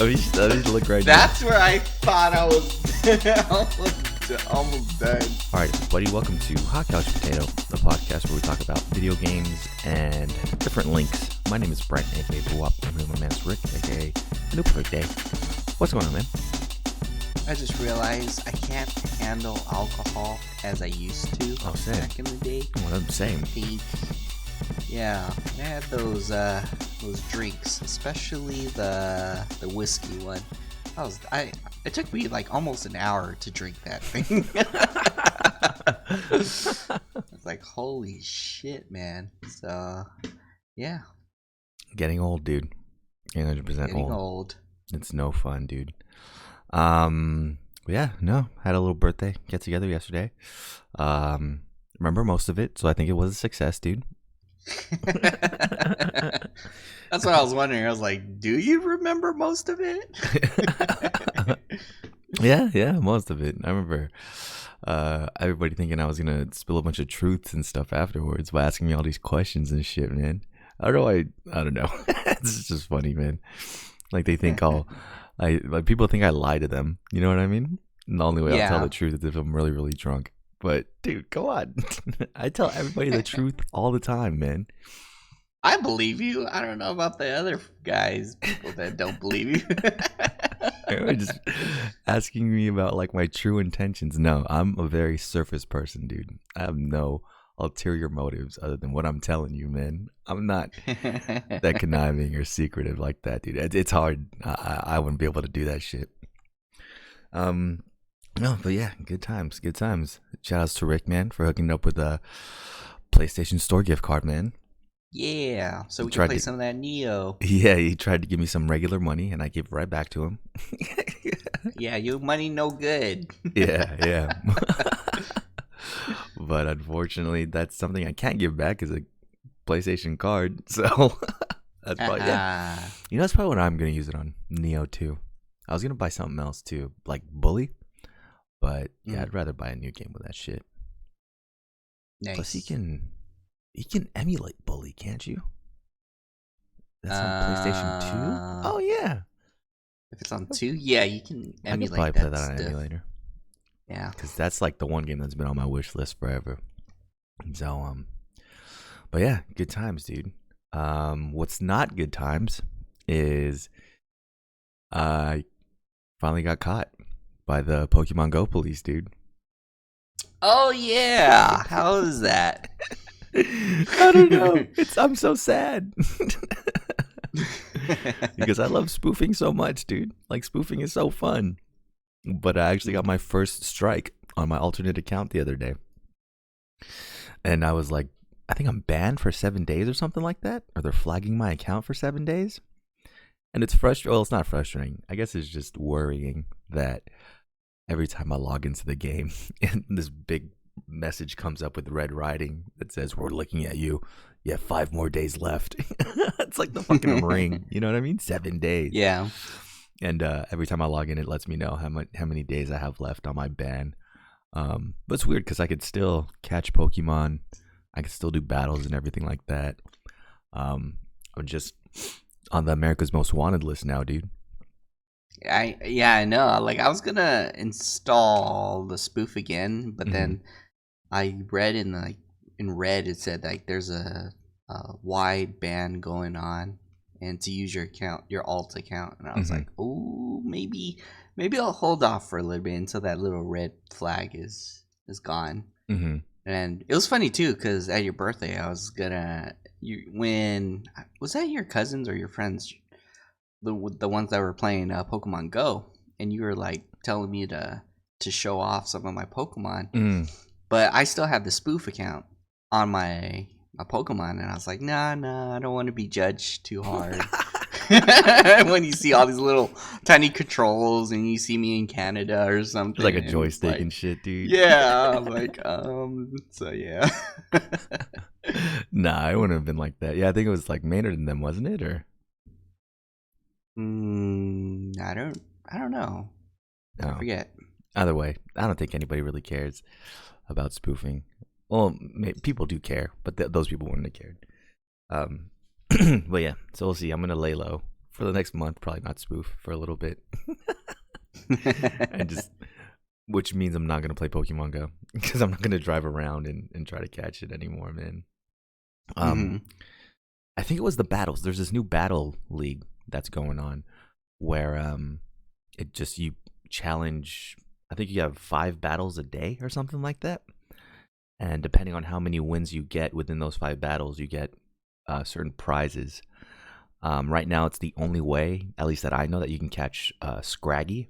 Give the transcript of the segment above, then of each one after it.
Let me look right now. That's where I thought I was almost done. All right, everybody, welcome to Hot Couch Potato, the podcast where we talk about video games and different links. My name is Brent, aka Buwap. I'm here with my man Rick, aka New Perfect Day. What's going on, man? I just realized I can't handle alcohol as I used to back in the day. Well, I'm saying. Yeah, I had those drinks, especially the whiskey one. It took me like almost an hour to drink that thing. It's like, holy shit, man. So, yeah. Getting old, dude. 100% Getting old. It's no fun, dude. Yeah, no, had a little birthday get together yesterday. Remember most of it, so I think it was a success, dude. That's what I was wondering. I was like, do you remember most of it? Yeah, most of it. I remember everybody thinking I was gonna spill a bunch of truths and stuff afterwards by asking me all these questions and shit, man. I don't know. It's just funny, man. Like they think people think I lie to them. You know what I mean? And the only way I'll tell the truth is if I'm really, really drunk. But dude, go on. I tell everybody the truth all the time, man. I believe you. I don't know about the other guys, people that don't believe you. They're just asking me about like my true intentions. No, I'm a very surface person, dude. I have no ulterior motives other than what I'm telling you, man. I'm not that conniving or secretive like that, dude. It's hard. I wouldn't be able to do that shit. No, but yeah, good times. Shout outs to Rick, man, for hooking up with a PlayStation Store gift card, man. Yeah, so we can play some of that Neo. Yeah, he tried to give me some regular money, and I gave it right back to him. Yeah, your money no good. Yeah. But unfortunately, that's something I can't give back as a PlayStation card. So that's probably that's probably what I'm gonna use it on. Neo 2. I was gonna buy something else too, like Bully. But yeah, I'd rather buy a new game with that shit. Nice. Plus, he can emulate Bully, can't you? That's on PlayStation 2. Oh yeah. If it's on 2, yeah, you can emulate. I could probably play that on an emulator. Yeah, because that's like the one game that's been on my wish list forever. So but yeah, good times, dude. What's not good times is I finally got caught by the Pokemon Go police, dude. Oh yeah, how is that? I don't know. I'm so sad because I love spoofing so much, dude. Like spoofing is so fun. But I actually got my first strike on my alternate account the other day, and I was like, I think I'm banned for 7 days or something like that, or they're flagging my account for 7 days. And it's frustrating. Well, it's not frustrating. I guess it's just worrying that every time I log into the game and this big message comes up with red writing that says, "We're looking at you. You have 5 more days left." It's like the fucking ring. You know what I mean? 7 days. Yeah. And every time I log in, it lets me know how many days I have left on my ban. But it's weird because I could still catch Pokemon. I could still do battles and everything like that. I'm just on the America's Most Wanted list now, dude. I know. Like I was gonna install the spoof again, but then I read in red it said like there's a wide ban going on, and to use your account, your alt account, and I was like, oh, maybe I'll hold off for a little bit until that little red flag is gone. And it was funny too because at your birthday, I was gonna when was that your cousins or your friends? The ones that were playing Pokemon Go, and you were like telling me to show off some of my Pokemon, but I still have the spoof account on my Pokemon, and I was like, nah, I don't want to be judged too hard. When you see all these little tiny controls, and you see me in Canada or something, like a joystick and shit, dude. Yeah, I'm like, so yeah. Nah, I wouldn't have been like that. Yeah, I think it was like Maynard and them, wasn't it, or? I don't know. I forget. Either way, I don't think anybody really cares about spoofing. Well, people do care, but those people wouldn't have cared. But yeah, so we'll see. I'm gonna lay low for the next month, probably not spoof for a little bit, and just which means I'm not gonna play Pokemon Go because I'm not gonna drive around and try to catch it anymore, man. Hmm. I think it was the battles. There's this new battle league that's going on where it just you challenge. I think you have 5 battles a day or something like that, and depending on how many wins you get within those 5 battles, you get certain prizes. Right now, it's the only way, at least that I know, that you can catch Scraggy.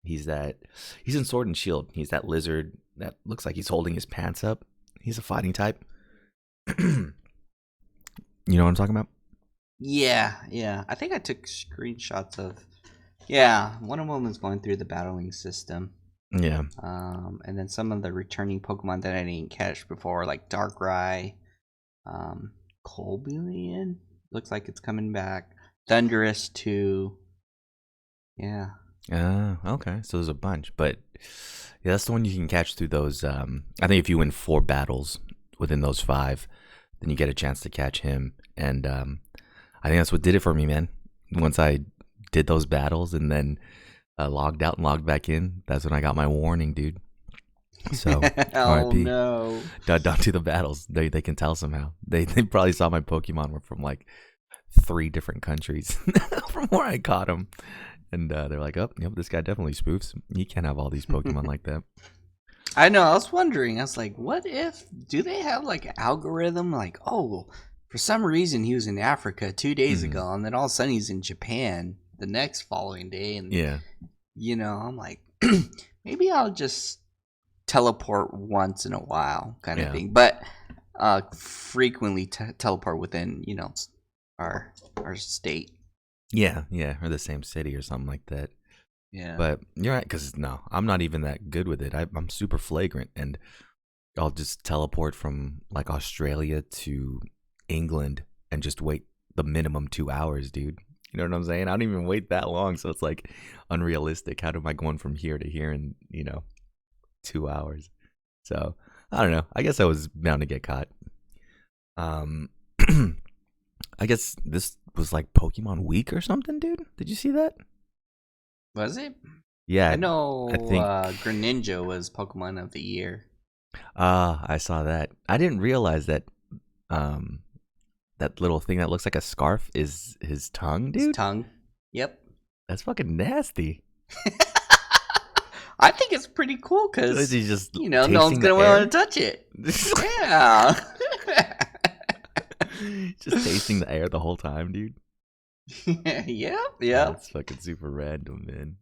He's in Sword and Shield. He's that lizard that looks like he's holding his pants up. He's a fighting type. You know what I'm talking about? Yeah, yeah. I think I took screenshots of. Yeah, one of them was going through the battling system. Yeah. And then some of the returning Pokemon that I didn't catch before, like Darkrai, Colbullion, looks like it's coming back. Thundurus too. Yeah. Okay. So there's a bunch, but yeah, that's the one you can catch through those. I think if you win 4 battles within those 5, then you get a chance to catch him. And I think that's what did it for me, man. Once I did those battles and then logged out and logged back in, that's when I got my warning, dude. So Oh RIP. no. Don't do the battles. They can tell somehow. They probably saw my Pokemon were from like 3 different countries from where I caught them, and they're like, "Oh, yep, this guy definitely spoofs. He can't have all these Pokemon like that." I know. I was wondering. I was like, what if? Do they have like an algorithm? Like, oh, for some reason he was in Africa 2 days Mhm. ago, and then all of a sudden he's in Japan the next following day, and Yeah, I'm like, maybe I'll just teleport once in a while, kind of yeah, thing. But frequently teleport within our state. yeah, or the same city or something like that. Yeah. But you're right, because no, I'm not even that good with it. I'm super flagrant, and I'll just teleport from like Australia to England and just wait the minimum 2 hours, dude. You know what I'm saying? I don't even wait that long, so it's like unrealistic. How am I going from here to here in 2 hours? So I don't know. I guess I was bound to get caught. Um, I guess this was like Pokemon Week or something, dude. Did you see that? Was it? Yeah, I know I think. Greninja was Pokemon of the Year. I saw that. I didn't realize that um that little thing that looks like a scarf is his tongue, His dude. tongue. Yep. That's fucking nasty. I think it's pretty cool Is because, he just no one's tasting going to the want air? to touch it. Yeah. Just tasting the air the whole time, dude. Yeah. That's fucking super random, man.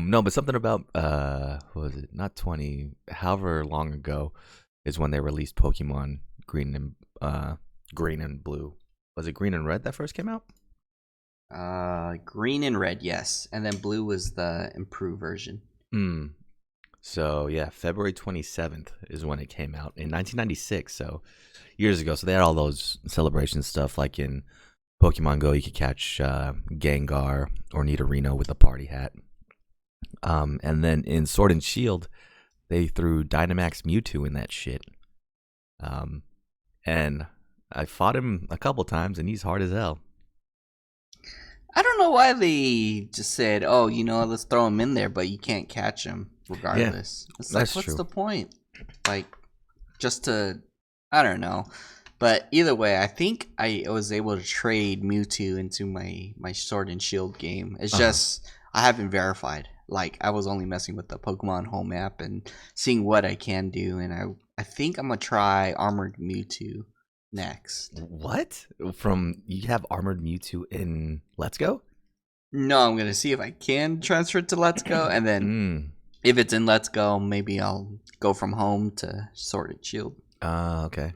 No, but something about what was it? Not 20, however long ago is when they released Pokemon Green and Blue. Was it Green and Red that first came out? Green and red, yes. And then blue was the improved version. Hmm. So yeah, February 27th is when it came out in 1996. So years ago. So they had all those celebration stuff, like in Pokemon Go, you could catch Gengar or Nidorino with a party hat. And then in Sword and Shield, they threw Dynamax Mewtwo in that shit. And I fought him a couple times, and he's hard as hell. I don't know why they just said, oh, let's throw him in there, but you can't catch him regardless. It's like, that's what's true. the point? Like, just to, I don't know. But either way, I think I was able to trade Mewtwo into my Sword and Shield game. It's just, I haven't verified. Like, I was only messing with the Pokemon home app and seeing what I can do. And I think I'm going to try Armored Mewtwo next. What? You have Armored Mewtwo in Let's Go? No, I'm going to see if I can transfer it to Let's Go. And then if it's in Let's Go, maybe I'll go from home to Sword and Shield. Okay.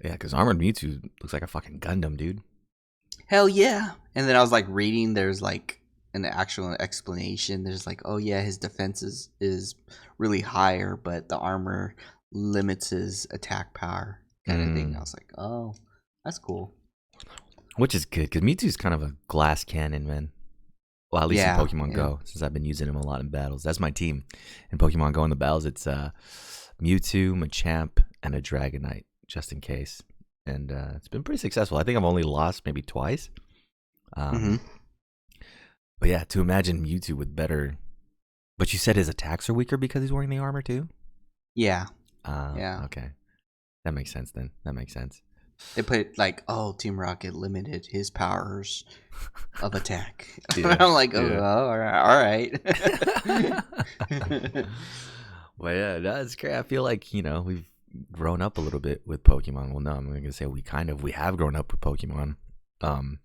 Yeah, because Armored Mewtwo looks like a fucking Gundam, dude. Hell yeah. And then I was like reading, there's like an actual explanation. There's like, oh yeah, his defense is really higher, but the armor limits his attack power, kind of thing. I was like, oh, that's cool. Which is good, because Mewtwo's kind of a glass cannon, man. Well, at least in Pokemon Go, since I've been using him a lot in battles. That's my team. In Pokemon Go in the battles, it's Mewtwo, Machamp, and a Dragonite, just in case. and it's been pretty successful. I think I've only lost maybe twice. Hmm. Um, but yeah, to imagine Mewtwo with better. But you said his attacks are weaker because he's wearing the armor too. Yeah, yeah. Okay, that makes sense then. That makes sense. They put like, oh, Team Rocket limited his powers of attack. Yeah, I'm like, oh, yeah. all right, all right. Well, yeah, that's great. I feel like we've grown up a little bit with Pokemon. Well, no, I'm gonna say we have grown up with Pokemon. Um,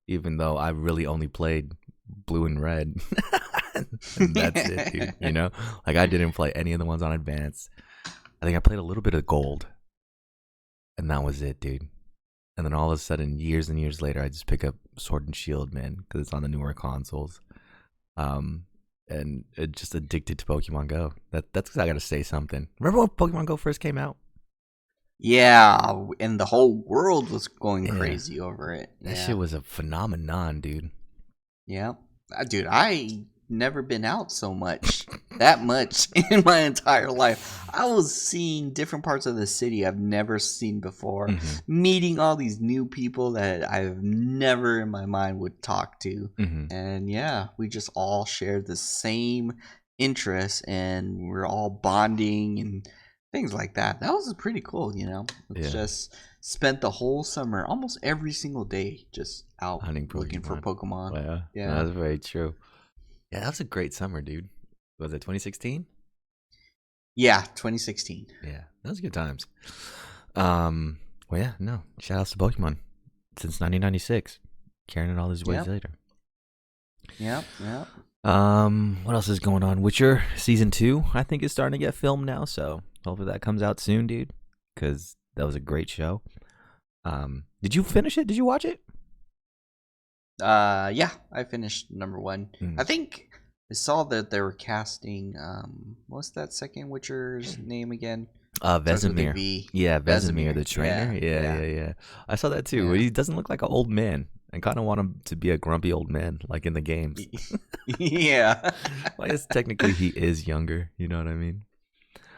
even though I really only played Blue and Red, and that's it, dude. Like I didn't play any of the ones on Advance. I think I played a little bit of Gold, and that was it, dude. And then all of a sudden, years and years later, I just pick up Sword and Shield, man, because it's on the newer consoles. Um, and it just addicted to Pokemon Go. That's because I got to say something. Remember when Pokemon Go first came out? Yeah, and the whole world was going Yeah. crazy over it. That Yeah. shit was a phenomenon, dude. Yeah. Dude, I never been out so much, that much in my entire life. I was seeing different parts of the city I've never seen before, Mhm. meeting all these new people that I've never in my mind would talk to. Mhm. And yeah, we just all shared the same interests and we're all bonding and things like that. That was pretty cool, you know? It's Yeah. just spent the whole summer, almost every single day, just out Hunting looking for Pokemon. Pokemon. Well, yeah, Yeah. that's very true. Yeah, that was a great summer, dude. Was it 2016? Yeah, 2016. Yeah, that was good times. Well, yeah, no. Shout outs to Pokemon since 1996, carrying it all these ways Yep. later. Yep. Yep. What else is going on? Witcher season 2, I think, is starting to get filmed now. So hopefully that comes out soon, dude. Because that was a great show. Did you finish it? Did you watch it? Yeah, I finished number 1. Mm. I think I saw that they were casting what's that second Witcher's name again? Starts with a Vesemir. V. Yeah, Vesemir, Vesemir. the trainer. Yeah. I saw that too. Yeah. He doesn't look like an old man. I kind of want him to be a grumpy old man, like in the games. Yeah. Well, I guess technically he is younger. You know what I mean?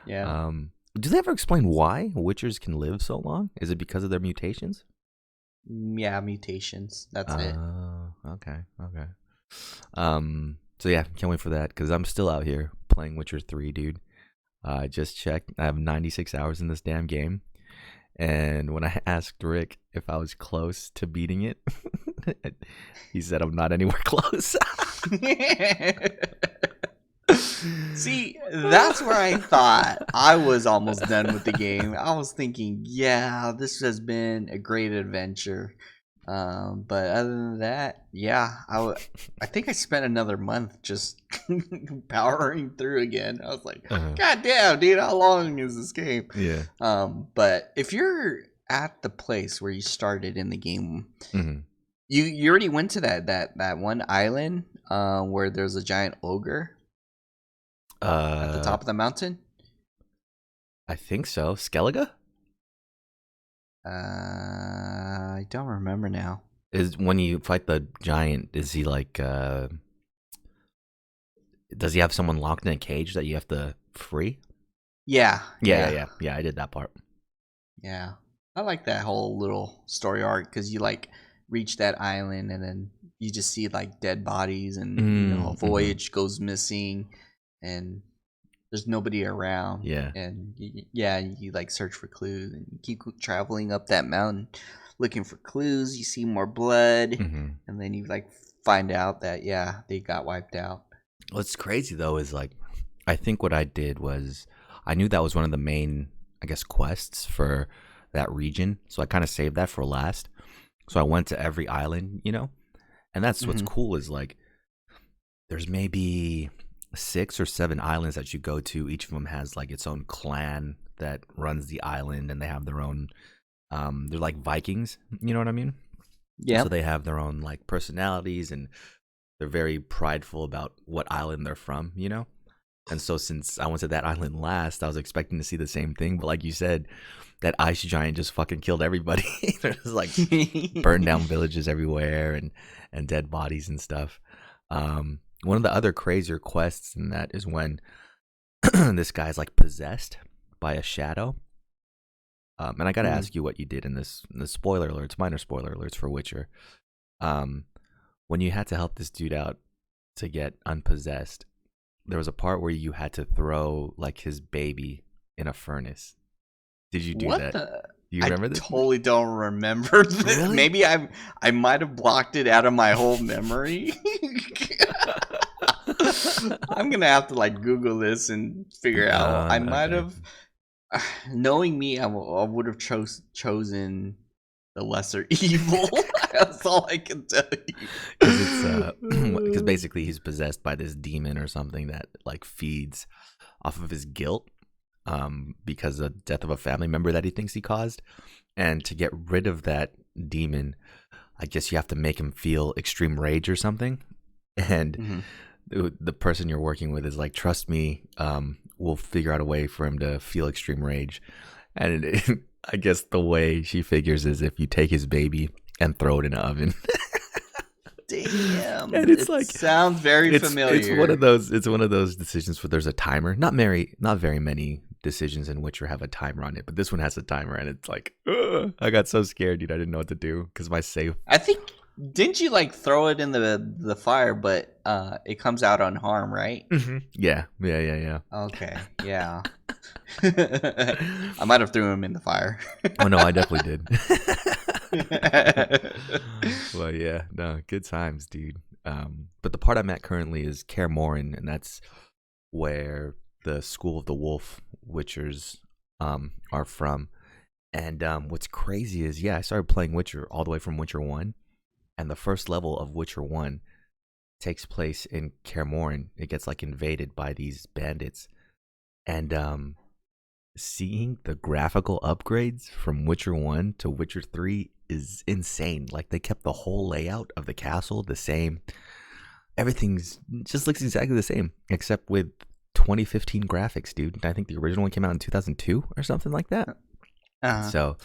Yeah. Do they ever explain why Witchers can live so long? Is it because of their mutations? Yeah, mutations. That's it. Okay. So yeah, can't wait for that because I'm still out here playing Witcher 3, dude. I just checked. I have 96 hours in this damn game. And when I asked Rick if I was close to beating it, he said I'm not anywhere close. See, that's where I thought I was almost done with the game. I was thinking, yeah, this has been a great adventure. But other than that, yeah, I think I spent another month just powering through again. I was like, Uh-huh. God damn, dude, how long is this game? Yeah. But if you're at the place where you started in the game, hmm you already went to that one island where there's a giant ogre at the top of the mountain. I think so. Skellige? I don't remember now. Is when you fight the giant, is he like does he have someone locked in a cage that you have to free? Yeah, Yeah, I did that part. yeah. I like that whole little story arc because you like reach that island and then you just see like dead bodies and a voyage goes missing and there's nobody around. Yeah. And you like search for clues and you keep traveling up that mountain looking for clues. You see more blood Mhm. and then you like find out that they got wiped out. What's crazy though is like I think what I did was I knew that was one of the main, I guess, quests for that region. So I kind of saved that for last. So I went to every island, and that's what's Mhm. cool is like there's maybe 6 or 7 islands that you go to. Each of them has like its own clan that runs the island, and they have their own. They're like Vikings, you know what I mean? Yeah. So they have their own like personalities, and they're very prideful about what island they're from, And so since I went to that island last, I was expecting to see the same thing, but like you said, that ice giant just fucking killed everybody. There's like burned down villages everywhere and dead bodies and stuff. One of the other crazier quests in that is when this guy's like possessed by a shadow, And I got to Mm. ask you what you did in this. The spoiler alerts, minor spoiler alerts for Witcher. Um, when you had to help this dude out to get unpossessed, there was a part where you had to throw like his baby in a furnace. Did you do What that? the? Do you I remember this? totally don't remember this. Really? Maybe I might have blocked it out of my whole memory. I'm gonna have to like Google this and figure out. I might Okay. have, knowing me, I would have chosen the lesser evil. That's all I can tell you. Because basically he's possessed by this demon or something that like feeds off of his guilt, because of the death of a family member that he thinks he caused. And to get rid of that demon, I guess you have to make him feel extreme rage or something. And Mhm. the person you're working with is like, trust me, we'll figure out a way for him to feel extreme rage. And I guess the way she figures is if you take his baby and throw it in an oven. Damn, And it's it like, sounds very it's familiar. one of those decisions where there's a timer. Not very many decisions in Witcher have a timer on it, but this one has a timer, and it's like, ugh, I got so scared, dude. I didn't know what to do because my save. I think, didn't you like throw it in the fire, but it comes out unharmed, right? Yeah. Okay, yeah. I might have threw him in the fire. Oh no, I definitely did. Well, yeah, no, good times, dude. But the part I'm at currently is Kaer Morhen, and that's where the School of the Wolf Witchers are from. And what's crazy is, yeah, I started playing Witcher all the way from Witcher 1, and the first level of Witcher 1 takes place in Kaer Morhen. It gets like invaded by these bandits, and seeing the graphical upgrades from Witcher 1 to Witcher 3 is insane. Like, they kept the whole layout of the castle the same. Everything's just looks exactly the same, except with 2015 graphics, dude. I think the original one came out in 2002 or something like that. So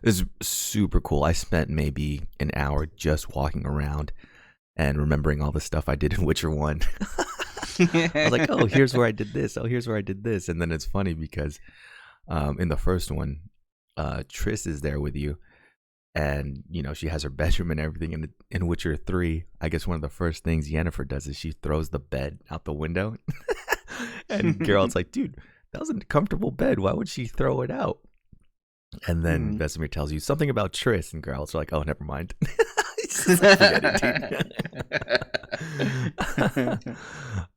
it was super cool. I spent maybe an hour just walking around and remembering all the stuff I did in Witcher 1. I was like, oh, here's where I did this. Oh, here's where I did this. And then it's funny because in the first one, Triss is there with you. And, you know, she has her bedroom and everything. And in Witcher 3, I guess one of the first things Yennefer does is she throws the bed out the window. And Geralt's like, dude, that was a comfortable bed. Why would she throw it out? And then Vesemir tells you something about Triss. And Geralt's like, oh, never mind. Forget it, dude.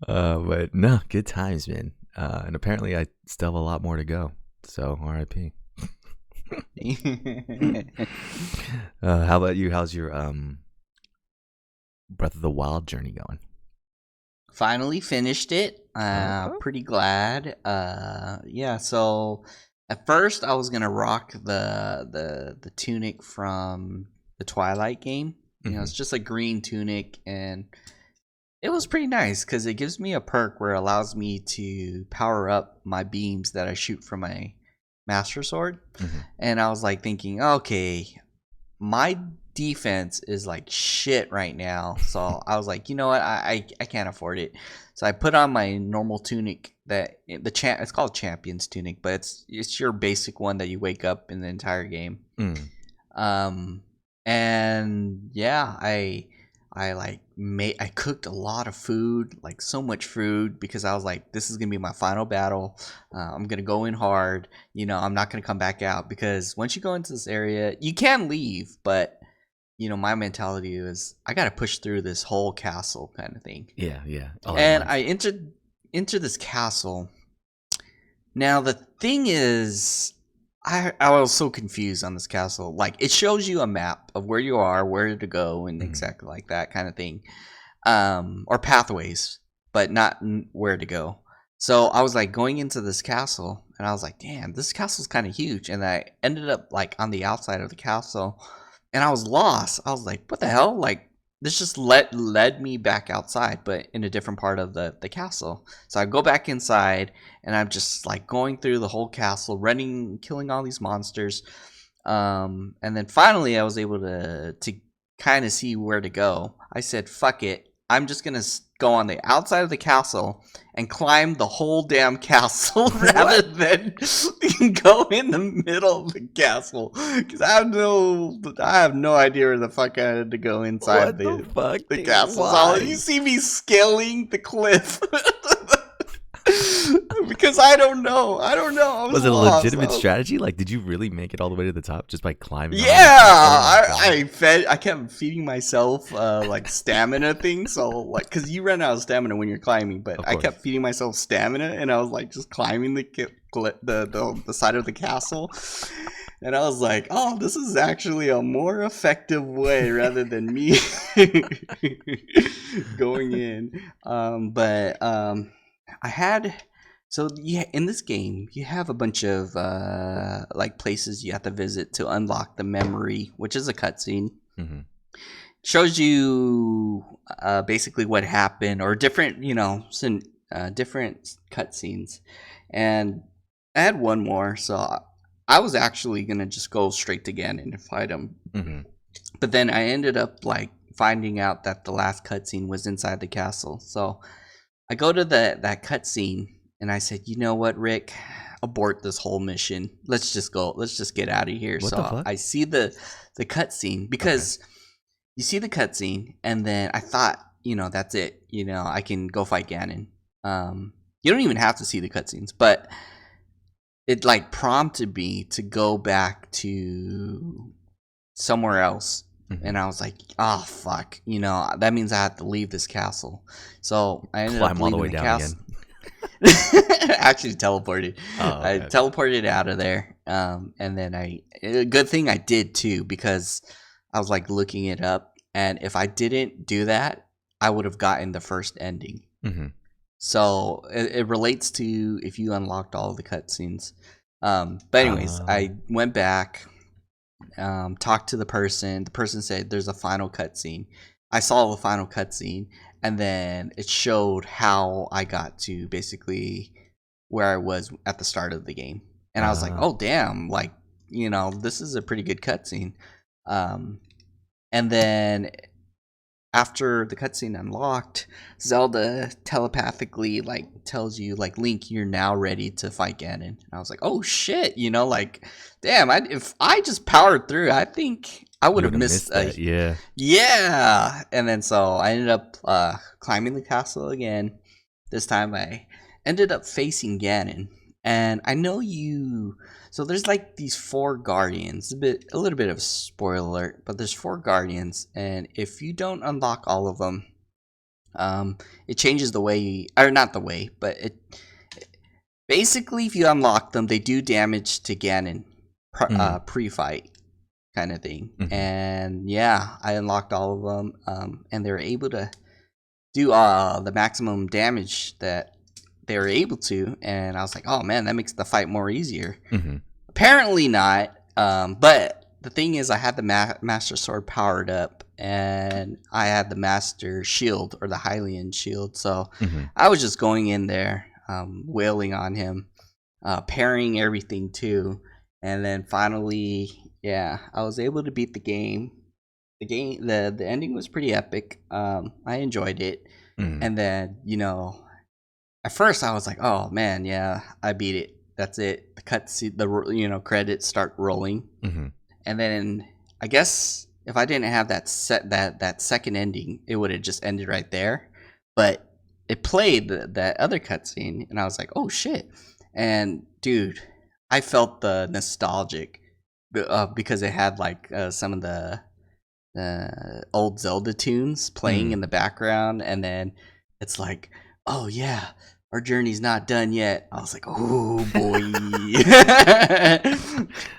But no, good times, man. And apparently I still have a lot more to go. So RIP. How about you? How's your Breath of the Wild journey going? Finally finished it. Okay. Pretty glad. Yeah. So at first I was gonna rock the tunic from the Twilight game. You know, it's just a green tunic, and it was pretty nice because it gives me a perk where it allows me to power up my beams that I shoot from my Master Sword. And I was like thinking, okay, my defense is like shit right now. So I was like, you know what, I can't afford it. So I put on my normal tunic that it's called Champion's Tunic, but it's your basic one that you wake up in the entire game. And yeah, I cooked a lot of food, like so much food, because I was like, this is gonna be my final battle. I'm gonna go in hard. You know, I'm not gonna come back out, because once you go into this area, you can leave, but you know, my mentality is I gotta push through this whole castle kind of thing. Yeah. And I entered this castle. Now the thing is, I was so confused on this castle. Like, it shows you a map of where you are, where to go, and exactly like that kind of thing, or pathways, but not where to go. So I was like going into this castle, and I was like, damn, this castle's kind of huge. And I ended up like on the outside of the castle, and I was lost. I was like, what the hell? Like, this just led me back outside, but in a different part of the castle. So I go back inside, and I'm just like going through the whole castle, running, killing all these monsters. And then finally I was able to kind of see where to go. I said, fuck it, I'm just gonna go on the outside of the castle and climb the whole damn castle rather than go in the middle of the castle, because I have no idea where the fuck I had to go inside What the fuck, the dude? castle. Why? So you see me scaling the cliff. Because I don't know. I Was it a lost. legitimate strategy? Like, did you really make it all the way to the top just by climbing? Yeah, I kept feeding myself like stamina things. So like, cause you run out of stamina when you're climbing, but I kept feeding myself stamina, and I was like just climbing the side of the castle, and I was like, oh, this is actually a more effective way rather than me going in. I had. So yeah, in this game, you have a bunch of like places you have to visit to unlock the memory, which is a cutscene. Mm-hmm. Shows you basically what happened, or different, some different cutscenes. And I had one more, so I was actually gonna just go straight to Ganon and fight him. Mm-hmm. But then I ended up like finding out that the last cutscene was inside the castle. So I go to that cutscene. And I said, you know what, Rick? Abort this whole mission. Let's just go. Let's just get out of here. What the fuck? I see the cutscene, because you see the cutscene, and then I thought, that's it. I can go fight Ganon. You don't even have to see the cutscenes, but it like prompted me to go back to somewhere else. Mm-hmm. And I was like, oh fuck, that means I have to leave this castle. So I ended Climb up all the leaving way the down castle. again. Actually teleported. Oh, okay. I teleported out of there, and then a good thing I did too, because I was like looking it up, and if I didn't do that, I would have gotten the first ending. Mm-hmm. So it relates to if you unlocked all of the cutscenes. But anyways, I went back, talked to the person. The person said there's a final cutscene. I saw the final cutscene, and then it showed how I got to basically where I was at the start of the game. And I was like, oh, damn, like, this is a pretty good cutscene. And then after the cutscene unlocked, Zelda telepathically, like, tells you, like, Link, you're now ready to fight Ganon. And I was like, oh, shit, like, damn, if I just powered through, I think I would have missed that. Yeah. And then so I ended up climbing the castle again. This time I ended up facing Ganon. And I know so there's like these 4 guardians. A little bit of a spoiler alert, but there's 4 guardians, and if you don't unlock all of them, it changes the way, or not the way, but it basically, if you unlock them, they do damage to Ganon pre-fight kind of thing. Mm-hmm. And yeah, I unlocked all of them, and they were able to do the maximum damage that they were able to, and I was like, oh man, that makes the fight more easier. Mm-hmm. Apparently not, but the thing is, I had the Master Sword powered up, and I had the Master Shield, or the Hylian Shield, so I was just going in there, wailing on him, parrying everything too, and then finally, yeah, I was able to beat the game. The ending was pretty epic. I enjoyed it, and then at first I was like, oh man, yeah, I beat it. That's it. The cutscene, the credits start rolling, and then I guess if I didn't have that second ending, it would have just ended right there. But it played that other cutscene, and I was like, oh shit! And dude, I felt the nostalgic because it had like some of the old Zelda tunes playing in the background, and then it's like, oh yeah, our journey's not done yet. I was like, oh boy.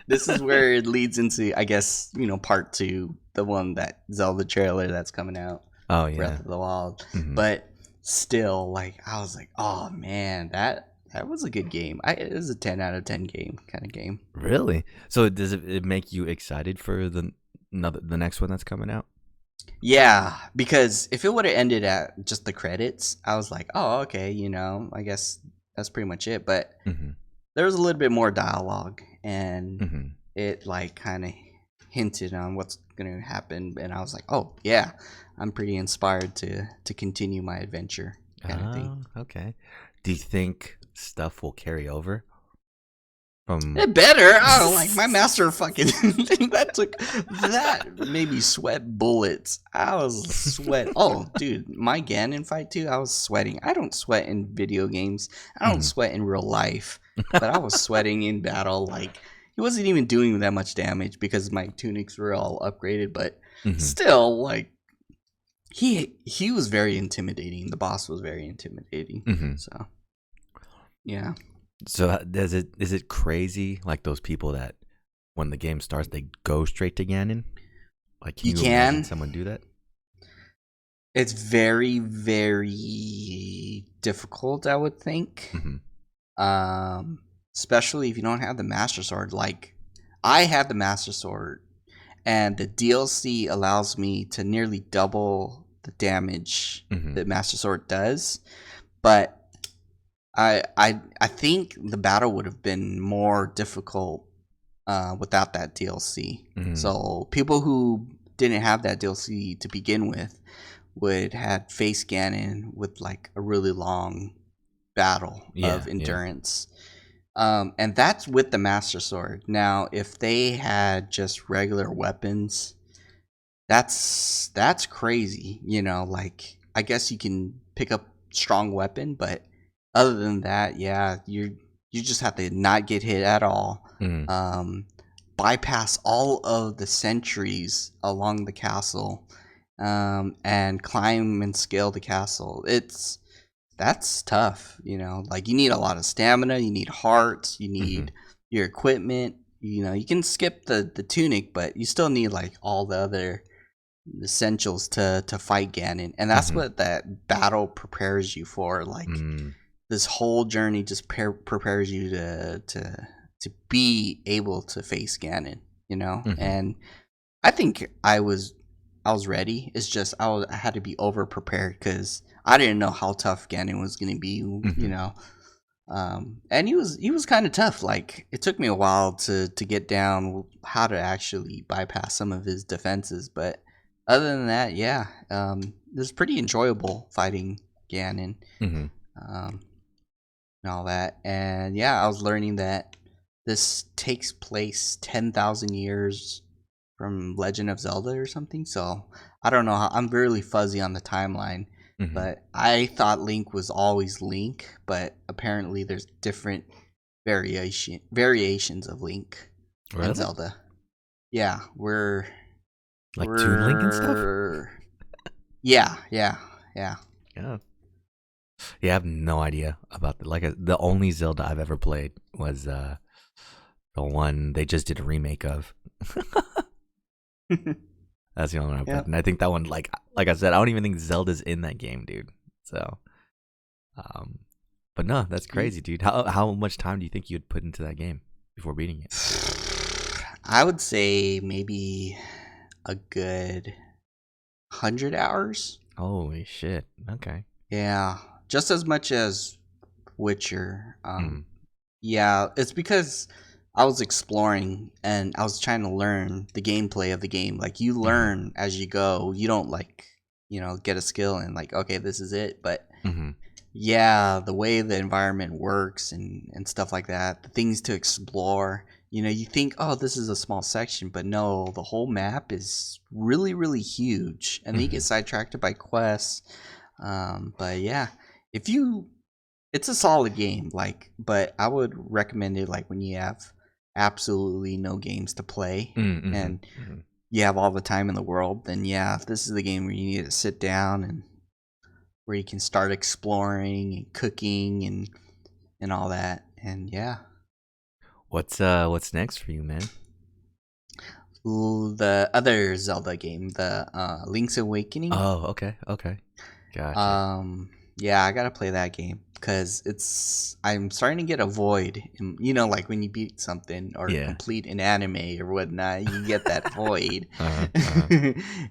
This is where it leads into, I guess, part 2, the one, that Zelda trailer that's coming out. Oh yeah, Breath of the Wild. But still, like, I was like, oh man, that was a good game. It was a 10 out of 10 game kind of game. Really? So does it make you excited for the next one that's coming out? Yeah, because if it would have ended at just the credits, I was like, oh, okay, I guess that's pretty much it. But there was a little bit more dialogue, and it like kind of hinted on what's going to happen, and I was like, oh yeah, I'm pretty inspired to continue my adventure kind of thing. Okay. Do you think stuff will carry over from? It better. Oh, like my master fucking that made me sweat bullets. I was sweat. Oh, dude, my Ganon fight too. I was sweating. I don't sweat in video games. I don't sweat in real life, but I was sweating in battle. Like he wasn't even doing that much damage because my tunics were all upgraded, but still, like he was very intimidating. The boss was very intimidating. So yeah. So is it crazy like those people that when the game starts they go straight to Ganon? Like can you imagine someone do that? It's very, very difficult, I would think. Especially if you don't have the Master Sword. Like I have the Master Sword, and the DLC allows me to nearly double the damage that Master Sword does, but I think the battle would have been more difficult without that DLC. So people who didn't have that DLC to begin with would have faced Ganon with like a really long battle of endurance. And that's with the Master Sword. Now, if they had just regular weapons, that's crazy. You know, like I guess you can pick up strong weapon, but other than that, yeah, you just have to not get hit at all. Bypass all of the sentries along the castle, and climb and scale the castle. That's tough, you know. Like you need a lot of stamina, you need hearts, you need your equipment. You know, you can skip the tunic, but you still need like all the other essentials to fight Ganon, and that's what that battle prepares you for. Like this whole journey just prepares you to be able to face Ganon, you know. And I think I was ready. It's just I had to be over prepared because I didn't know how tough Ganon was gonna be, you know. And he was kind of tough. Like it took me a while to get down how to actually bypass some of his defenses, but other than that, yeah, it was pretty enjoyable fighting Ganon, and all that. And yeah, I was learning that this takes place 10,000 years from Legend of Zelda or something. So I don't know. I'm really fuzzy on the timeline. But I thought Link was always Link, but apparently there's different variations of Link in Zelda. Yeah, we're Toon Link and stuff. Yeah. Yeah, I have no idea about the only Zelda I've ever played was the one they just did a remake of. That's the only one I've played. And I think that one, like I said, I don't even think Zelda's in that game, dude. So, but no, that's crazy, dude. How much time do you think you'd put into that game before beating it? I would say maybe a good 100 hours. Holy shit! Okay. Yeah, just as much as Witcher. Yeah, it's because I was exploring and I was trying to learn the gameplay of the game. Like you learn as you go. You don't like, you know, get a skill and like, okay, this is it. But yeah, the way the environment works and stuff like that, the things to explore. You know, you think, oh, this is a small section, but no, the whole map is really, really huge. And then you get sidetracked by quests. But yeah, it's a solid game. Like, but I would recommend it like when you have absolutely no games to play and you have all the time in the world, then yeah, this is the game where you need to sit down and where you can start exploring and cooking and all that. And yeah. What's next for you, man? The other Zelda game, the Link's Awakening. Oh, okay. Gotcha. Yeah, I gotta play that game because I'm starting to get a void. You know, like when you beat something or complete an anime or whatnot, you get that void,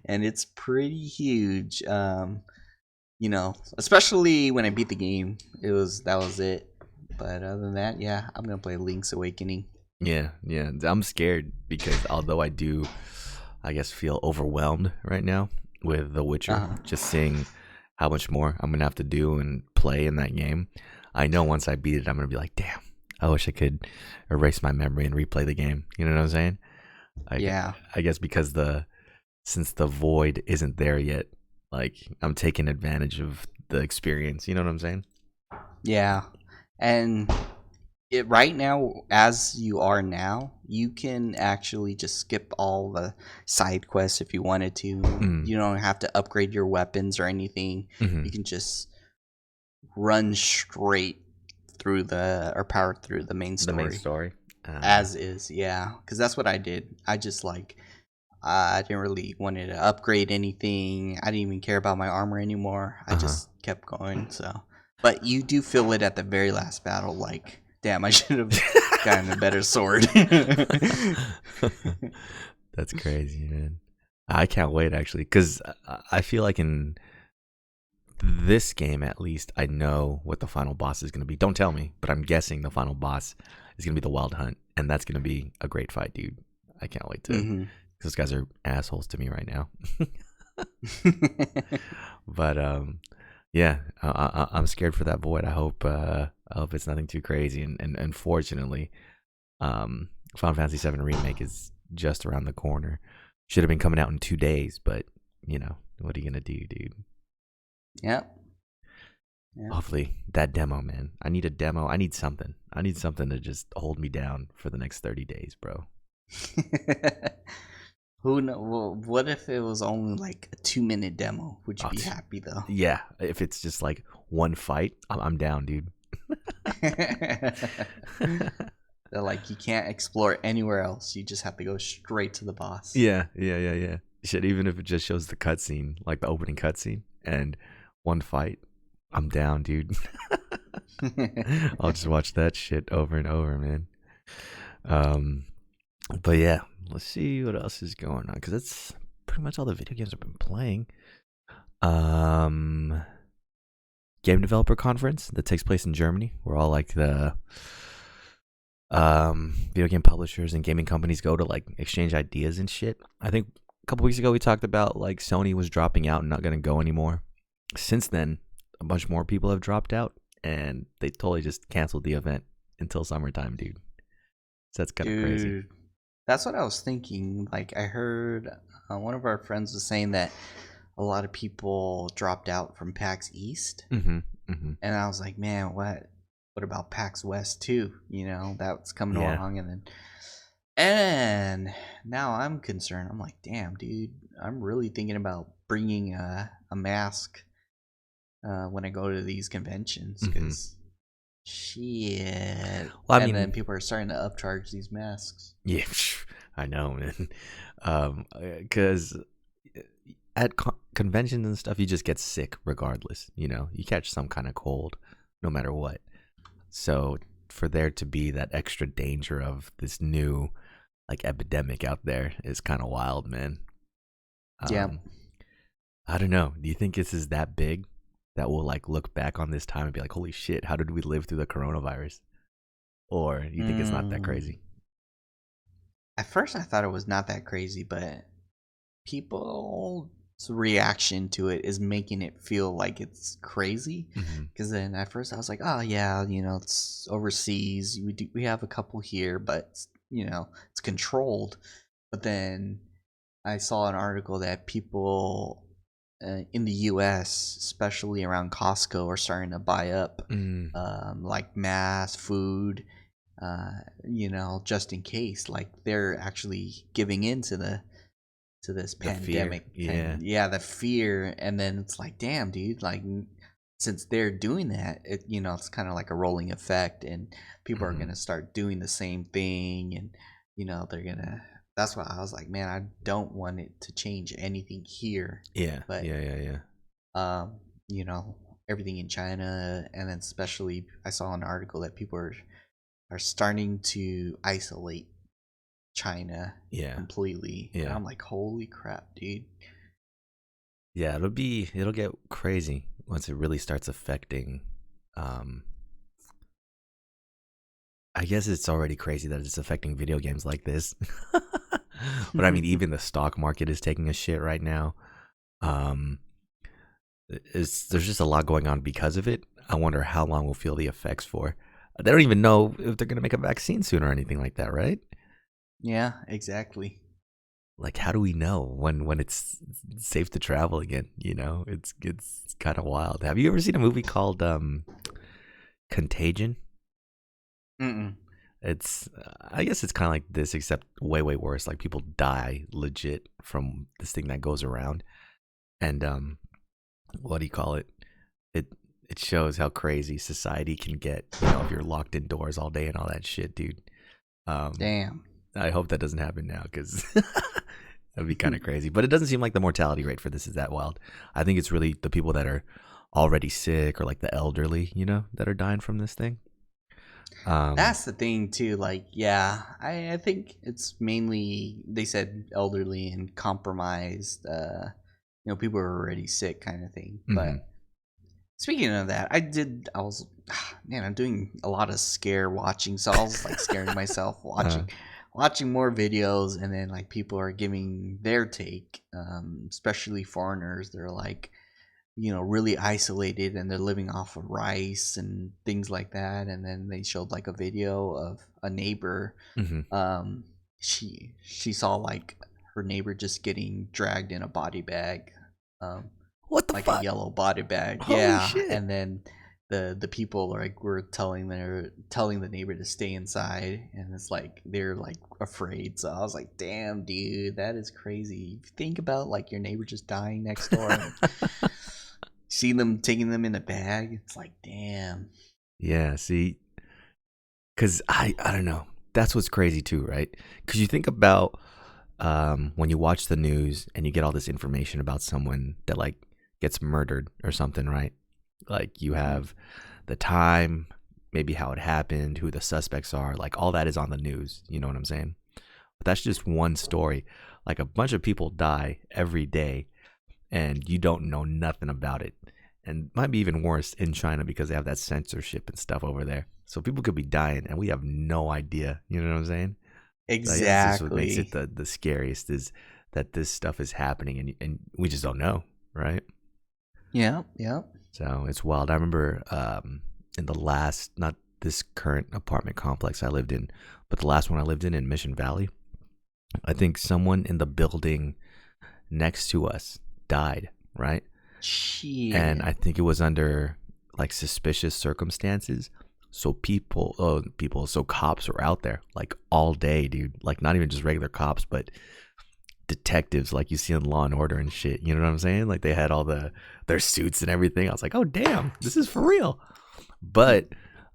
and it's pretty huge. You know, especially when I beat the game, that was it. But other than that, yeah, I'm gonna play Link's Awakening. Yeah, I'm scared because although I do, I guess, feel overwhelmed right now. with The Witcher. Uh-huh. Just seeing how much more I'm gonna have to do and play in that game. I know once I beat it, I'm gonna be like, damn, I wish I could erase my memory and replay the game. You know what I'm saying? I, Yeah. I guess because since the void isn't there yet, like I'm taking advantage of the experience. You know what I'm saying? Yeah. And right now, as you are now, you can actually just skip all the side quests if you wanted to. Mm. You don't have to upgrade your weapons or anything. Hmm. You can just run straight through or power through the main The main story story. as is. Yeah, because that's what I did. I just like I didn't really wanted to upgrade anything. I didn't even care about my armor anymore. I Uh-huh. just kept going. So, but you do feel it at the very last battle. Like, damn, I should have gotten a better sword. That's crazy, man. I can't wait actually, because I feel like in this game at least, I know what the final boss is going to be. Don't tell me, but I'm guessing the final boss is going to be the Wild Hunt, and that's going to be a great fight, dude. I can't wait to. Hmm. Those guys are assholes to me right now. But yeah, I'm scared for that void. I hope it's nothing too crazy. And unfortunately, Final Fantasy VII remake is just around the corner. Should have been coming out in 2 days, but you know what are you gonna do, dude? Yep. Yeah. Hopefully that demo, man. I need a demo. I need something. I need something to just hold me down for the next 30 days, bro. Who know? Well, what if it was only like a 2-minute demo? Would you Oh, be happy though? yeah, if it's just like one fight, I'm down, dude. They're like you can't explore anywhere else. You just have to go straight to the boss. Yeah. Shit, even if it just shows the cutscene, like the opening cutscene, and one fight, I'm down, dude. I'll just watch that shit over and over, man. But yeah, let's see what else is going on, because that's pretty much all the video games I've been playing. Game developer conference that takes place in Germany, where all like the video game publishers and gaming companies go to like exchange ideas and shit. I think a couple weeks ago we talked about like Sony was dropping out and not gonna go anymore. Since then, a bunch more people have dropped out, and they totally just canceled the event until summertime, dude. So that's kind of crazy. Dude, that's what I was thinking. Like I heard one of our friends was saying that a lot of people dropped out from PAX East, And and I was like, man, what about PAX West too? You know, that's coming Yeah. along, and now I'm concerned. I'm like, damn, dude, I'm really thinking about bringing a mask when I go to these conventions because shit. Well, I and mean- then people are starting to upcharge these masks. Yeah, I know, man. Because at conventions and stuff, you just get sick regardless. You know, you catch some kind of cold, no matter what. So for there to be that extra danger of this new like epidemic out there is kind of wild, man. Yeah. I don't know. Do you think this is that big that we'll like look back on this time and be like, holy shit, how did we live through the coronavirus? Or you think it's not that crazy? At first, I thought it was not that crazy, but people's reaction to it is making it feel like it's crazy. Because then at first I was like, oh yeah, you know, it's overseas. We have a couple here, but you know, it's controlled. But then I saw an article that people in the U.S., especially around Costco, are starting to buy up like mass food. You know, just in case, like they're actually giving in to this pandemic. Yeah. The fear, and then it's like, damn, dude, like since they're doing that, it you know, it's kind of like a rolling effect, and people are gonna start doing the same thing, and you know, they're gonna. That's why I was like, man, I don't want it to change anything here. Yeah. But Yeah. you know, everything in China, and then especially I saw an article that people are starting to isolate China completely. Yeah. And I'm like, holy crap, dude. Yeah, it'll get crazy once it really starts affecting I guess it's already crazy that it's affecting video games like this. But I mean, even the stock market is taking a shit right now. Um, there's just a lot going on because of it. I wonder how long we'll feel the effects for. They don't even know if they're gonna make a vaccine soon or anything like that, right? Yeah, exactly. Like, how do we know when it's safe to travel again? It's kind of wild. Have you ever seen a movie called Contagion? Mm-mm. It's I guess it's kind of like this, except way worse. Like people die legit from this thing that goes around, and what do you call it? It it shows how crazy society can get. If you're locked indoors all day and all that shit, dude. Um, Damn. I hope that doesn't happen now because that'd be kind of crazy. But it doesn't seem like the mortality rate for this is that wild. I think it's really the people that are already sick or like the elderly, that are dying from this thing. That's the thing too. Like, yeah, I think it's mainly they said elderly and compromised. People are already sick, kind of thing. hmm But speaking of that, I was, man, I'm doing a lot of scare watching, so I was like scaring myself uh, watching more videos, and then like people are giving their take, especially foreigners. They're like, really isolated, and they're living off of rice and things like that. And then they showed like a video of a neighbor. hmm Um, she saw like her neighbor just getting dragged in a body bag. Um, What the like a fuck? yellow body bag. Holy Yeah, shit! and then the people like were telling the neighbor to stay inside, and it's like they're like afraid. So I was like, damn, dude, that is crazy. If you think about like your neighbor just dying next door, and see them taking them in a bag, it's like, damn. Yeah, see, because I don't know. That's what's crazy too, right? Because you think about when you watch the news and you get all this information about someone that like gets murdered or something, right? Like you have the time, maybe how it happened, who the suspects are, like all that is on the news. You know what I'm saying? But that's just one story. Like a bunch of people die every day and you don't know nothing about it. And it might be even worse in China because they have that censorship and stuff over there. So people could be dying and we have no idea. You know what I'm saying? Like that's just what makes it Exactly. the scariest is that this stuff is happening and we just don't know, right? Yeah, yeah. So it's wild. I remember in the last, not this current apartment complex I lived in, but the last one I lived in Mission Valley. I think someone in the building next to us died, right? And Shit. I think it was under like suspicious circumstances. So so cops were out there like all day, dude. Like not even just regular cops, but detectives like you see in Law and Order and shit. You know what I'm saying? Like they had all their suits and everything. I was like, oh damn, this is for real. But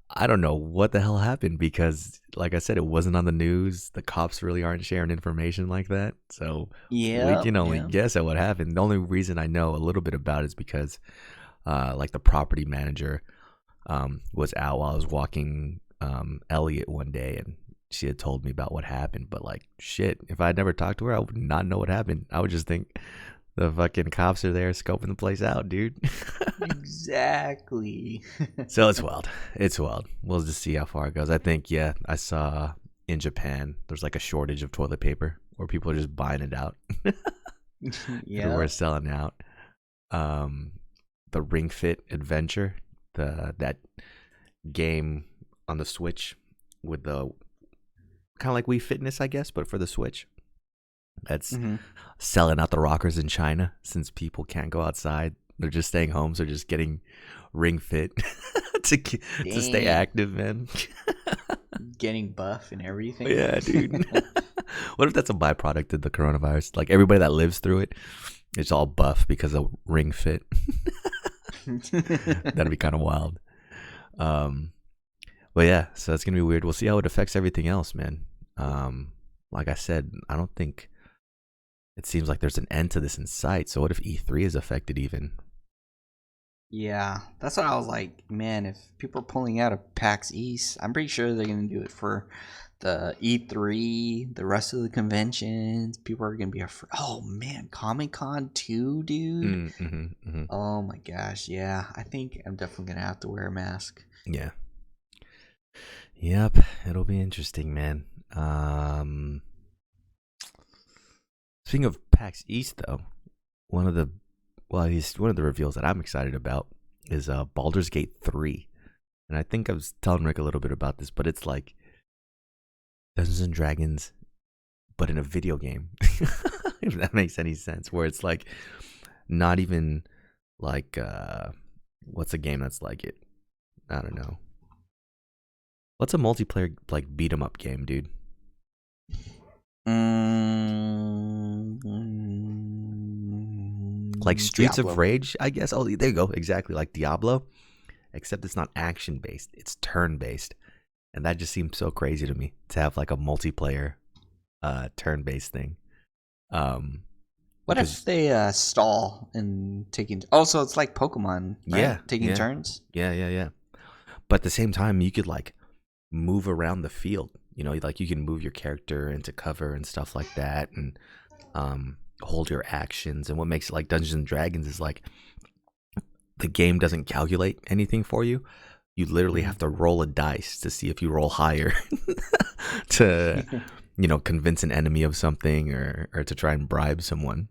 I don't know what the hell happened because, like I said, it wasn't on the news. The cops really aren't sharing information like that, so we Yeah, can only yeah. guess at what happened. The only reason I know a little bit about it is because, like the property manager was out while I was walking Elliot one day, and she had told me about what happened. But like, shit, if I had never talked to her, I would not know what happened. I would just think the fucking cops are there scoping the place out, dude. Exactly. So it's wild. It's wild. We'll just see how far it goes. I think, yeah, I saw in Japan there's like a shortage of toilet paper where people are just buying it out. Yeah. Everywhere's selling out. Um, the Ring Fit Adventure, that game on the Switch with the kind of like Wii Fitness, I guess, but for the Switch. That's Hmm. selling out the rockers in China since people can't go outside. They're just staying home, so they're just getting Ring Fit to stay Dang. active, man. Getting buff and everything. Yeah, dude. What if that's a byproduct of the coronavirus? Like everybody that lives through it, it's all buff because of Ring Fit. That'd be kind of wild. Um, but yeah, so it's gonna be weird. We'll see how it affects everything else, man. Like I said, I don't think it seems like there's an end to this in sight. So what if E3 is affected even? Yeah, that's what I was like, man, if people are pulling out of PAX East, I'm pretty sure they're going to do it for the E3, the rest of the conventions. People are going to be afraid. Oh, man, Comic Con too, dude. Mm-hmm. Oh my gosh, yeah. I think I'm definitely going to have to wear a mask. Yeah. Yep. It'll be interesting, man. Speaking of PAX East, though, one of the well, he's one of the reveals that I'm excited about is Baldur's Gate 3. And I think I was telling Rick a little bit about this, but it's like Dungeons and Dragons, but in a video game. If that makes any sense, where it's like not even like what's a game that's like it? I don't know. What's a multiplayer like beat 'em up game, dude? Like Streets Diablo. of Rage, I guess. Oh, there you go. Exactly like Diablo, except it's not action based. It's turn based, and that just seems so crazy to me to have like a multiplayer turn based thing. What Because if they stall and taking? Also, it's like Pokemon, right? yeah, Taking yeah, turns. yeah. But at the same time, you could like move around the field. You know, like you can move your character into cover and stuff like that, and hold your actions. And what makes it like Dungeons and Dragons is like the game doesn't calculate anything for you. You literally have to roll a dice to see if you roll higher to, convince an enemy of something or to try and bribe someone.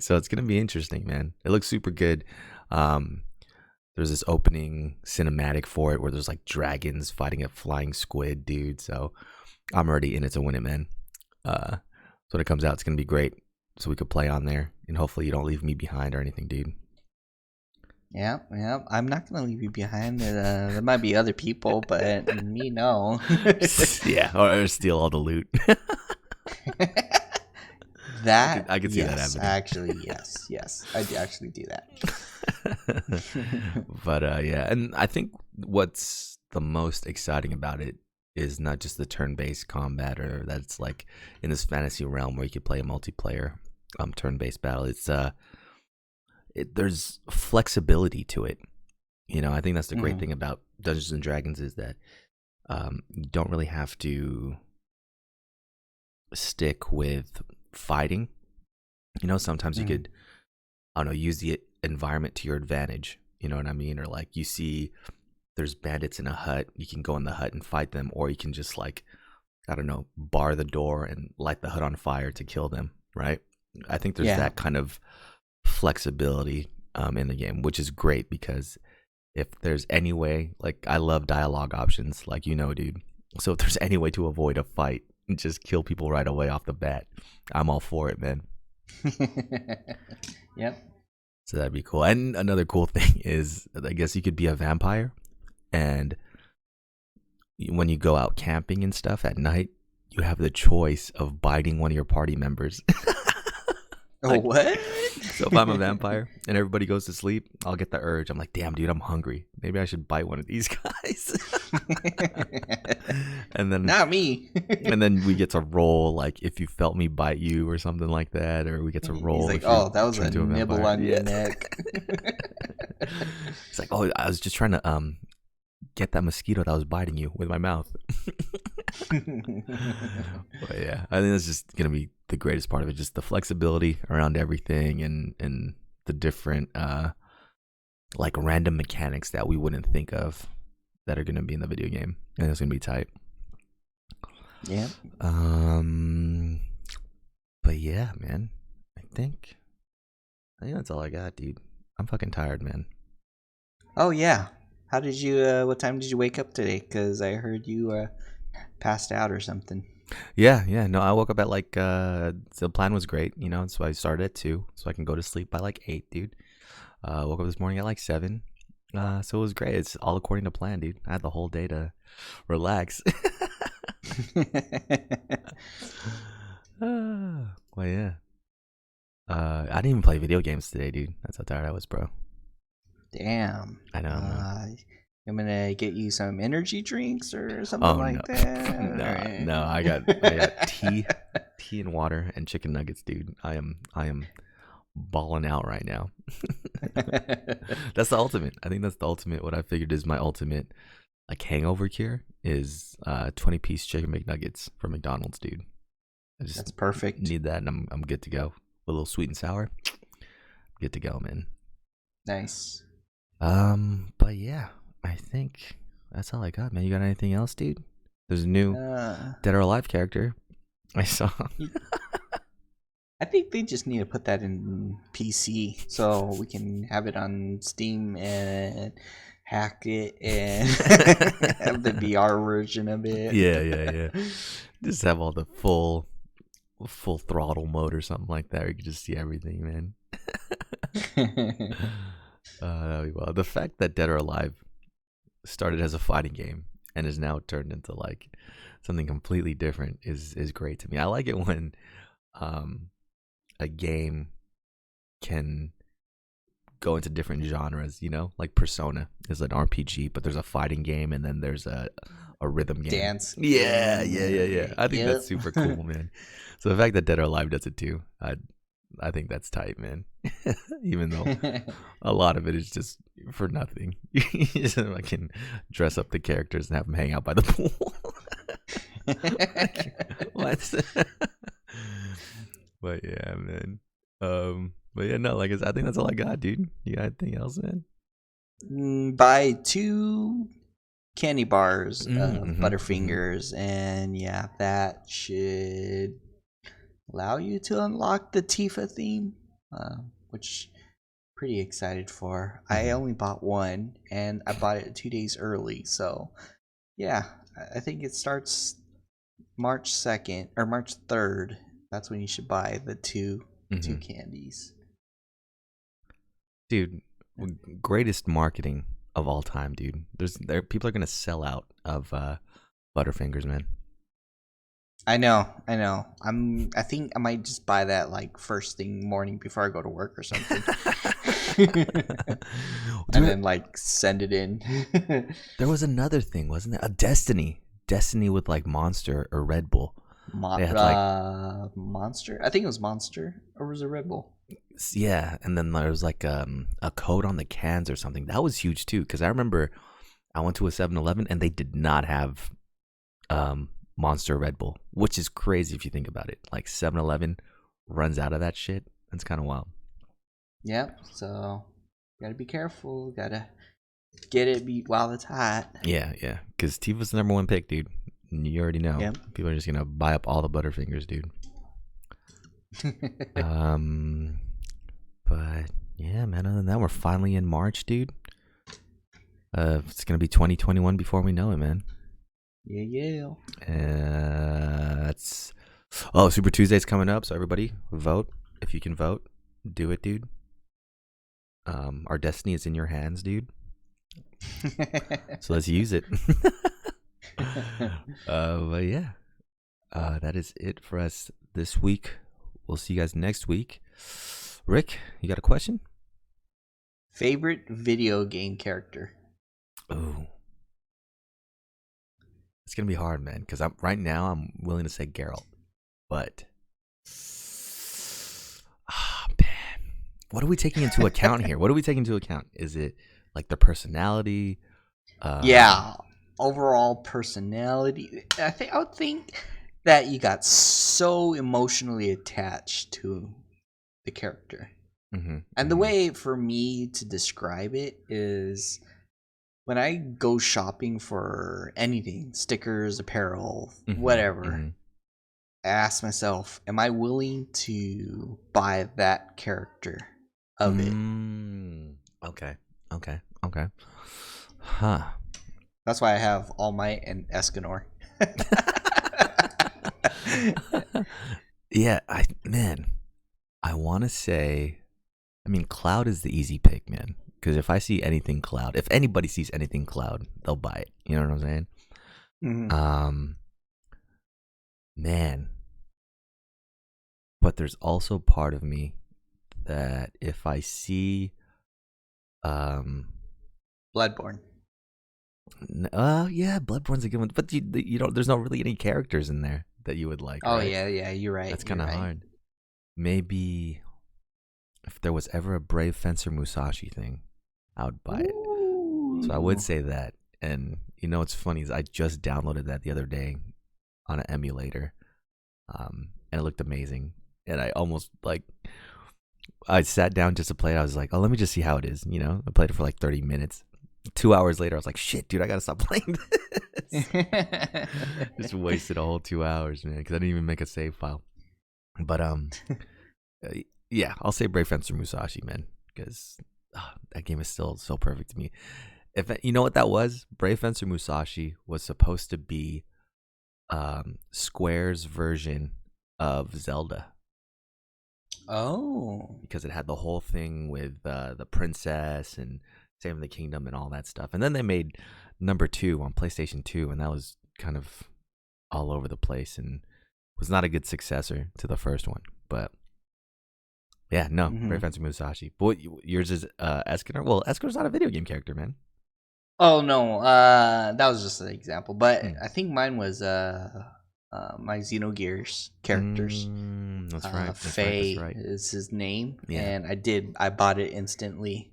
So it's gonna be interesting, man. It looks super good. There's this opening cinematic for it where there's like dragons fighting a flying squid, dude. So I'm already in it to win it, man. So when it comes out, it's gonna be great. So we could play on there, and hopefully you don't leave me behind or anything, dude. Yeah. I'm not gonna leave you behind. There might be other people, but me, no. Yeah, or steal all the loot. That I could see that yes, happening. actually, yes, I do actually do that. But yeah, and I think what's the most exciting about it is not just the turn-based combat, or that's like in this fantasy realm where you could play a multiplayer turn-based battle. It's there's flexibility to it. I think that's the great thing about Dungeons and Dragons is that you don't really have to stick with fighting. Sometimes you could, I don't know, use the environment to your advantage. You know what I mean? Or like you see there's bandits in a hut, you can go in the hut and fight them, or you can just like, I don't know, bar the door and light the hut on fire to kill them, right? I think there's that kind of flexibility in the game, which is great because if there's any way, like I love dialogue options, like dude. So if there's any way to avoid a fight and just kill people right away off the bat, I'm all for it, man. Yep. So that'd be cool. And another cool thing is, I guess you could be a vampire, and when you go out camping and stuff at night, you have the choice of biting one of your party members. Like, what? So if I'm a vampire and everybody goes to sleep, I'll get the urge. I'm like, damn, dude, I'm hungry. Maybe I should bite one of these guys. And then not me. And then we get to roll, like if you felt me bite you or something like that, or we get to roll. He's like, oh, that was a nibble on your neck. It's like, oh, I was just trying to get that mosquito that was biting you with my mouth. But yeah, I think that's just gonna be the greatest part of it, just the flexibility around everything and the different like random mechanics that we wouldn't think of that are gonna be in the video game, and it's gonna be tight. Yeah. But yeah, man, I think that's all I got, dude. I'm fucking tired, man. Oh yeah. How did you? What time did you wake up today? Because I heard you passed out or something. Yeah. No, I woke up at like the plan was great, so I started at 2, so I can go to sleep by like 8, dude. Woke up this morning at like 7. So it was great. It's all according to plan, dude. I had the whole day to relax. Well, yeah. I didn't even play video games today, dude. That's how tired I was, bro. Damn. I know. I'm gonna get you some energy drinks or something like that. No, I got tea and water and chicken nuggets, dude. I am balling out right now. That's the ultimate. I think that's the ultimate. What I figured is my ultimate like hangover cure is 20-piece chicken McNuggets from McDonald's, dude. That's perfect. Need that, and I'm good to go. A little sweet and sour. Good to go, man. Nice. But yeah, I think that's all I got, man. You got anything else, dude? There's a new Dead or Alive character I saw. I think they just need to put that in PC so we can have it on Steam and hack it and have the VR version of it. Yeah. Just have all the full throttle mode or something like that. Where you can just see everything, man. That'd be wild. The fact that Dead or Alive started as a fighting game and is now turned into like something completely different is great to me. I like it when a game can go into different genres, you know, like Persona is an RPG, but there's a fighting game and then there's a rhythm game. Dance. Yeah. I think that's super cool, man. So the fact that Dead or Alive does it too, I think that's tight, man. Even though a lot of it is just for nothing. I can dress up the characters and have them hang out by the pool. What? But yeah, man. But yeah, no, like I think that's all I got, dude. You got anything else, man? Buy 2 candy bars, Mm-hmm. Butterfingers, and yeah, that should allow you to unlock the Tifa theme, which pretty excited for. I only bought one, and I bought it 2 days early, so yeah, I think it starts March 2nd or March 3rd. That's when you should buy the two candies. Dude, greatest marketing of all time, dude. People are gonna sell out of Butterfingers, man. I know. I think I might just buy that like first thing morning before I go to work or something. And then like send it in. There was another thing, wasn't there? A Destiny with like Monster or Red Bull. They had like Monster. I think it was Monster, or was it Red Bull? Yeah, and then there was like a code on the cans or something. That was huge too, because I remember I went to a 7-Eleven and they did not have Monster Red Bull, which is crazy if you think about it. Like 7-Eleven runs out of that shit. That's kind of wild. Yep. So gotta be careful. Gotta get it while it's hot. Yeah. Because Tifa's the number 1 pick, dude. You already know. Yep. People are just gonna buy up all the Butterfingers, dude. But yeah, man. Other than that, we're finally in March, dude. It's gonna be 2021 before we know it, man. Yeah. That's Super Tuesday's coming up, so everybody vote. If you can vote, do it, dude. Our destiny is in your hands, dude. So let's use it. But yeah, that is it for us this week. We'll see you guys next week. Rick, you got a question? Favorite video game character? Ooh. It's gonna be hard, man, because right now I'm willing to say Geralt, but man, what are we taking into account here? What are we taking into account? Is it like the personality? Yeah, overall personality. I would think that you got so emotionally attached to the character, and the way for me to describe it is, when I go shopping for anything, stickers, apparel, whatever, I ask myself, am I willing to buy that character of it? Okay. Huh. That's why I have All Might and Escanor. Yeah, I want to say, Cloud is the easy pick, man. Because if I see anything Cloud, if anybody sees anything Cloud, they'll buy it. You know what I'm saying? Man. But there's also part of me that if I see Bloodborne. Yeah, Bloodborne's a good one. But you don't, there's not really any characters in there that you would like. Oh, right? yeah, you're right. That's kind of hard. Maybe if there was ever a Brave Fencer Musashi thing, I would buy it. So I would say that. And you know what's funny is I just downloaded that the other day on an emulator, and it looked amazing. And I almost I sat down just to play it. I was like, oh, let me just see how it is. You know, I played it for like 30 minutes. 2 hours later, I was like, shit, dude, I gotta stop playing this. Just wasted a whole 2 hours, man, because I didn't even make a save file. But yeah, I'll say Brave Fencer Musashi, man, because that game is still so perfect to me. If you know what that was, Brave Fencer Musashi was supposed to be Square's version of Zelda. Oh. Because it had the whole thing with the princess and saving the kingdom and all that stuff. And then they made number 2 on PlayStation 2, and that was kind of all over the place and was not a good successor to the first one. But yeah, no, Brave Fencer Musashi. But yours is Escanor. Well, Escanor's not a video game character, man. Oh no, that was just an example. But I think mine was my Xenogears characters. That's right. Faye that's right. is his name, Yeah. and I bought it instantly.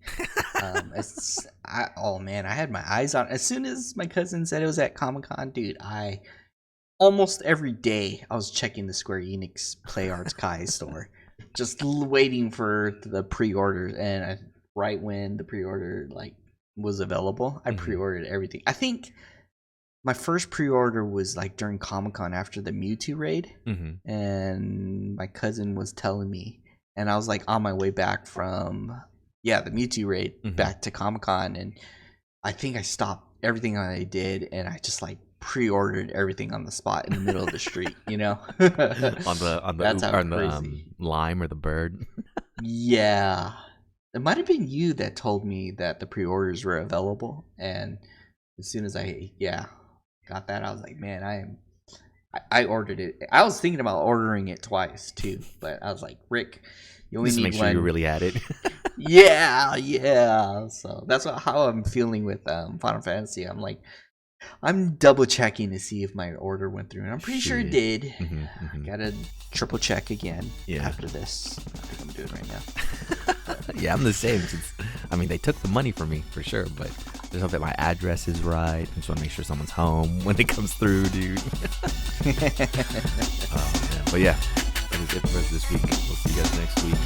Oh man, I had my eyes on. As soon as my cousin said it was at Comic-Con, dude, almost every day I was checking the Square Enix Play Arts Kai store, just waiting for the pre-order. And right when the pre-order was available, I pre-ordered everything. I think my first pre-order was during Comic-Con after the Mewtwo raid, and my cousin was telling me, and I was on my way back from the Mewtwo raid back to Comic-Con, and I think I stopped everything I did, and I just pre-ordered everything on the spot in the middle of the street, on the lime or the bird. Yeah, it might have been you that told me that the pre-orders were available, and as soon as I got that, I was like, man, I ordered it. I was thinking about ordering it twice too, but I was like, Rick, you only Just need make sure one. you really had it. Yeah. So that's how I'm feeling with Final Fantasy. I'm double checking to see if my order went through, and I'm pretty sure it did. Gotta triple check again after this. I think I'm doing it right now. Yeah, I'm the same. They took the money from me for sure, but just hope that my address is right. I just want to make sure someone's home when it comes through, dude. Oh, man. But yeah, that is it for us this week. We'll see you guys next week.